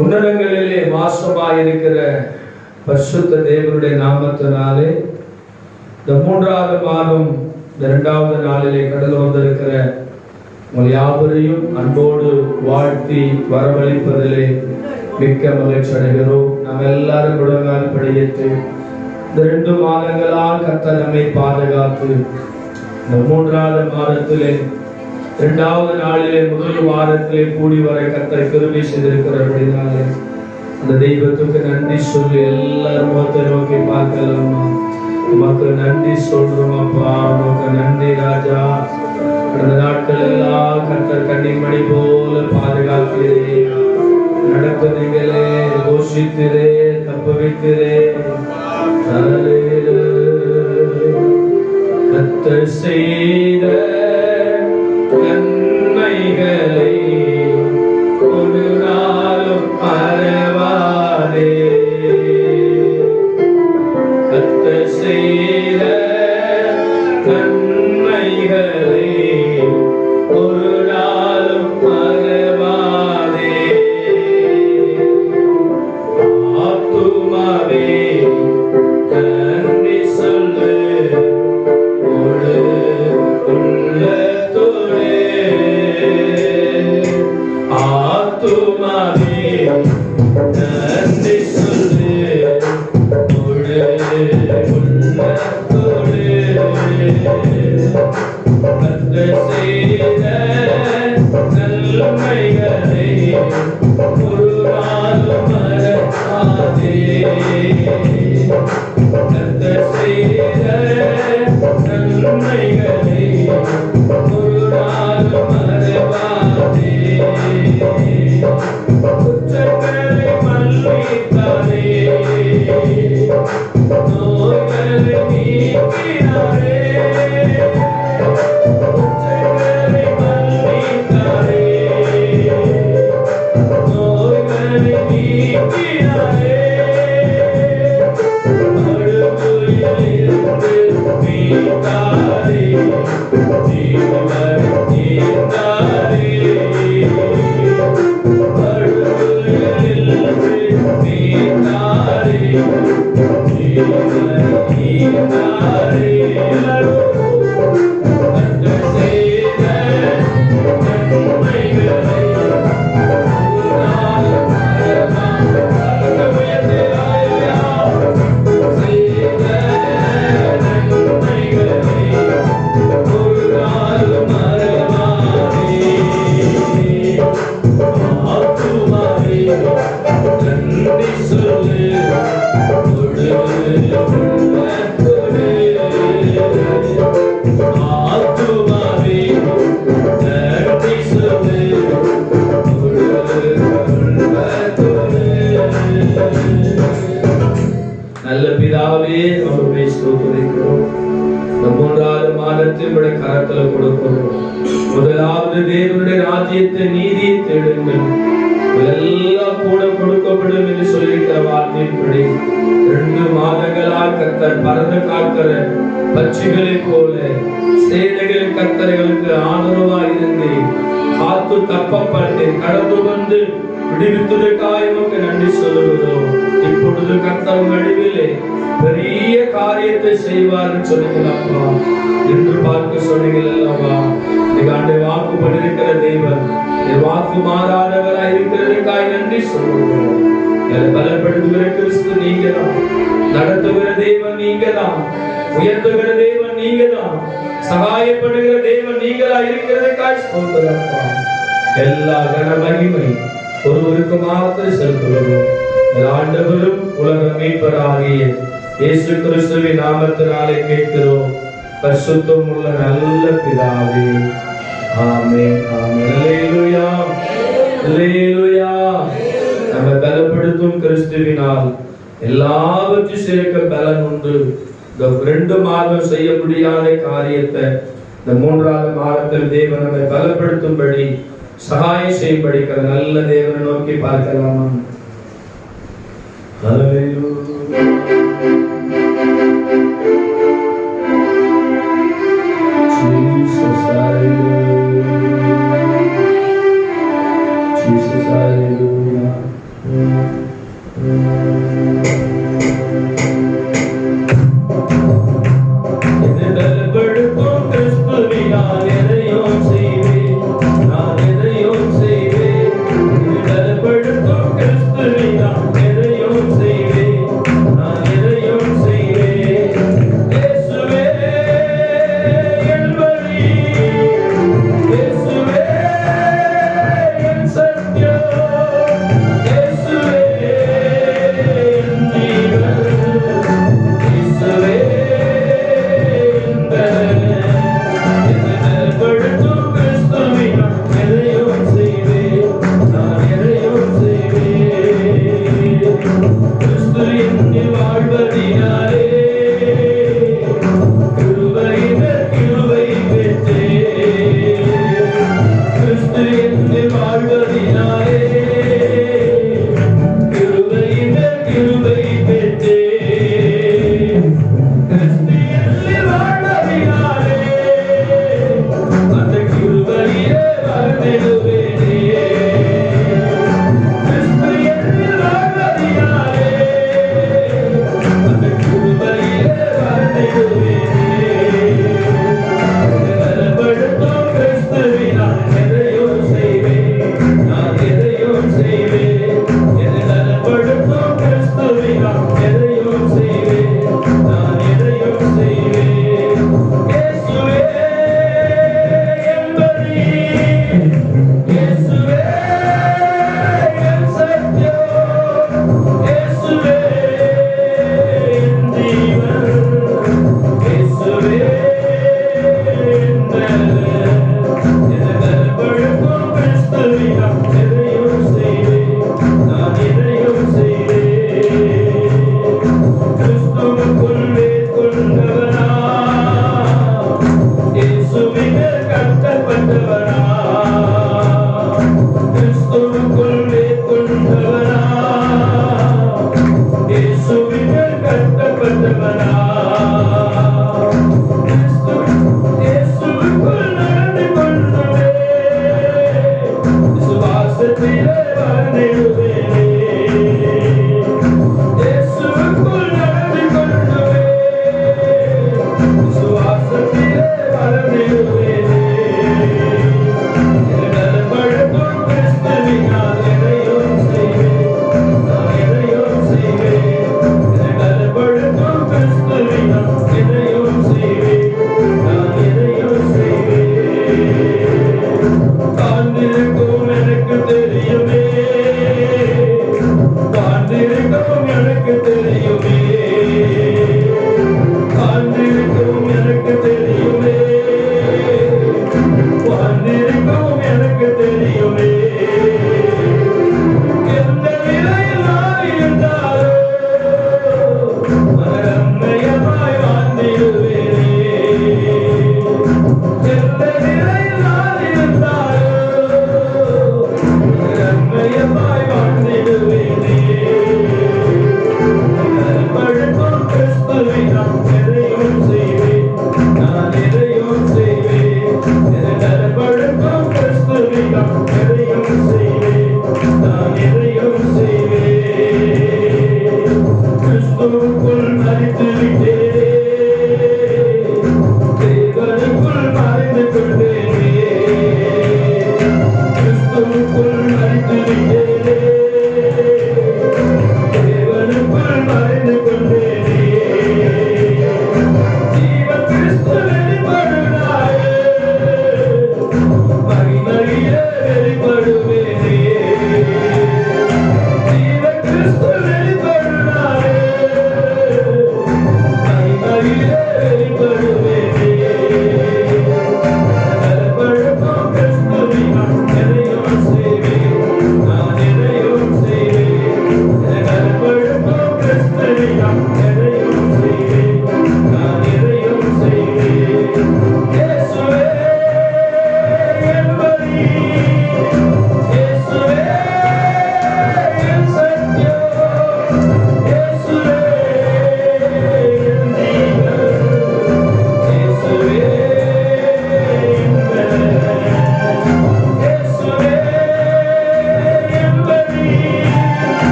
உன்னதங்களிலே வாசமாயிருக்கிற பரிசுத்த தேவனுடைய நாமத்தினாலே இந்த 3வது மாதம் இந்த 2வது நாளிலே கடந்து வந்திருக்கிற உங்கள் யாவரையும் அன்போடு வாழ்த்தி வரவழைப்பதிலே மிக்க மகிழ்ச்சி அடைகிறோம். நாம் எல்லாரும் முழங்கால் படியிட்டு இந்த 2 மாதங்களால் கர்த்தர் நம்மை பாதுகாத்து இந்த 3வது மாதத்திலே 2வது நாளிலே முதல் வாரத்திலே கூடி வர கர்த்தர் கிருபை செய்திருக்கிறபடினாலே அந்த தெய்வத்துக்கு நன்றி சொல்லி எல்லாரும் முகத்தை நோக்கி பார்க்கலாமா? உமக்கு நன்றி சொல்றோம் அப்பா, உமக்கு நன்றி ராஜா. கடந்த நாட்கள் எல்லாம் கர்த்தர் கன்னிமணி போல பாதுகாக்கிறே, நடத்துனீங்களே, போஷித்திரே, தப்புவித்திரே. கர்த்தர் செய்த நன்மைகளை ஒரு நாளும் மறவாதே. கர்த்தர் செய்த நன்மைகளை ஒரு நாளும் மறவாதே. ஆத்துமாவே நன்றி சொல்லு, ஆத்துமாவே நன்றி சொல்லு, உள்ளத்தோடு. கர்த்தர் செய்த நன்மைகளை ஒரு நாளும் மறவாதே. கர்த்தர் செய்த நன்மைகளை ஒரு நாளும் மறவாதே. குற்றங்களை மன்னித்தாரே, நோய்களை நீக்கினாரே. குற்றங்களை மன்னித்தாரே, நோய்களை நீக்கினாரே. படுகொலியிலிருந்து மீட்டாரே, ஜீவனை தந்தாரே. நல்ல பிதாவே, அவருடைய ஸ்தோத்திரிக்கிறோம். இந்த 3வது மாதத்தின் கரத்துல கொடுக்கிறோம். முதலாவது தேவனுடைய ராஜ்யத்தை, நீதியை தேடுங்கள், எல்லாம் கூட கொடுக்கப்படும் என்று சொல்லியிருக்கிற வார்த்தையின்படி 2 மாதங்களால் கர்த்தர் பறந்து காக்கிற பட்சிகளை போல சேனைகளின் கர்த்தர்களுக்கு ஆதரவாக இருந்து காத்து தப்ப பண்ணி கடந்து வந்து விடுவித்ததற்காக உமக்கு நன்றி சொல்லுகிறோம். இப்பொழுது கர்த்தர் நடுவிலே பெரிய காரியத்தை செய்வார்னு சொன்னீங்களப்பா, என்று பார்க்க சொன்னீங்கள் அல்லவா? ஆண்டை வாக்கு பண்ணிருக்கிற தெய்வம், வாக்கு மாறாதவராய் இருக்கிறதுக்காக நன்றி சொல்லுகிறோம். பலப்படுத்துகிற கிறிஸ்து நீங்க தான், நடத்துகிற தேவன் நீங்க தான், உயர்த்துகிற தேவன் நீங்க தான், சகாயப்படுகிற தேவன் நீங்களா இருக்கிறதுக்காக ஸ்தோத்திரப்பா. எல்லா கன மகிமை ஒருவருக்கு மாத்திரம் செலுத்துகிறோம். ஆண்டவரும் உலக மீட்பராகிய இயேசு கிறிஸ்துவின் நாமத்தினாலே கேட்கிறோம், பரிசுத்தம் உள்ள நல்ல பிதாவே. ஆமென், ஆமென். அல்லேலூயா, அல்லேலூயா. நம்ம பலப்படுத்தும் கிறிஸ்துவினால் எல்லாவற்றையும் சேர்க்க பலன் உண்டு. இந்த 2 மாதம் செய்ய முடியாத காரியத்தை இந்த 3வது மாதத்தில் தேவன் நம்மை பலப்படுத்தும்படி சகாயம் செய்யும்படிக்கிற நல்ல தேவனை நோக்கி பார்க்கலாமா? ஹல்லேலூயா. Jesus, hallelujah. இது பலப்படுத்தும் கிறிஸ்துவினால் எதையும் செய்வேன், நான் எதையும் செய்வேன். இது பலப்படுத்தும் கிறிஸ்துவினால் எதையும் செய்வேன், நான் எதையும் செய்வேன். இயேசுவே என் வழி, இயேசுவே என் சத்தியம், இயேசுவே என் ஜீவன், இயேசுவே என் பலன். இது பலப்படுத்தும்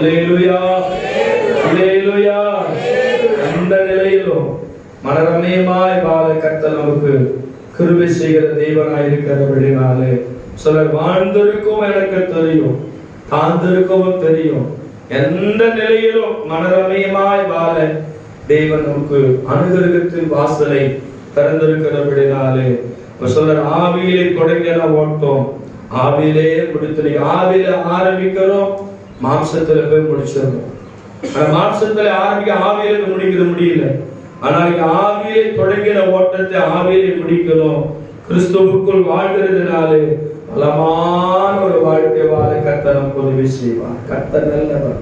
அல்லேலூயா, அல்லேலூயா. அந்த நிலையிலும் மனரம்யமாய் வாழ கர்த்தர் நமக்கு கிருபை செய்கிற தேவனாய் இருக்கிறபடினாலே சிலர் வாழ்ந்திருக்கும் எனக்கு தெரியும், தாழ்ந்திருக்கவும் தெரியும். எந்த நிலையிலும் மனரம்யமாய் வாழ தேவன் நமக்கு அனுகிரகத்தின் வாசலை திறந்திருக்கிறபடினாலே சிலர் ஆவியிலே தொடங்கின ஓட்டம் ஆவியிலே முடித்து, ஆவியில ஆரம்பிக்கிறோம், மாம்சத்துல போய் முடிச்சிடணும். மாம்சத்துல ஆரம்பிக்க ஆவியில முடிக்கிறது முடியல. ஆனால் ஆவியிலே தொடங்கின ஓட்டத்தை ஆவியிலே முடிக்கணும். கிறிஸ்துவுக்குள் வாழ்கிறதுனாலே பலமான ஒரு வாழ்க்கை வாழ கர்த்தர் நமக்கு உதவி செய்வார். கர்த்தர் நல்லவர்.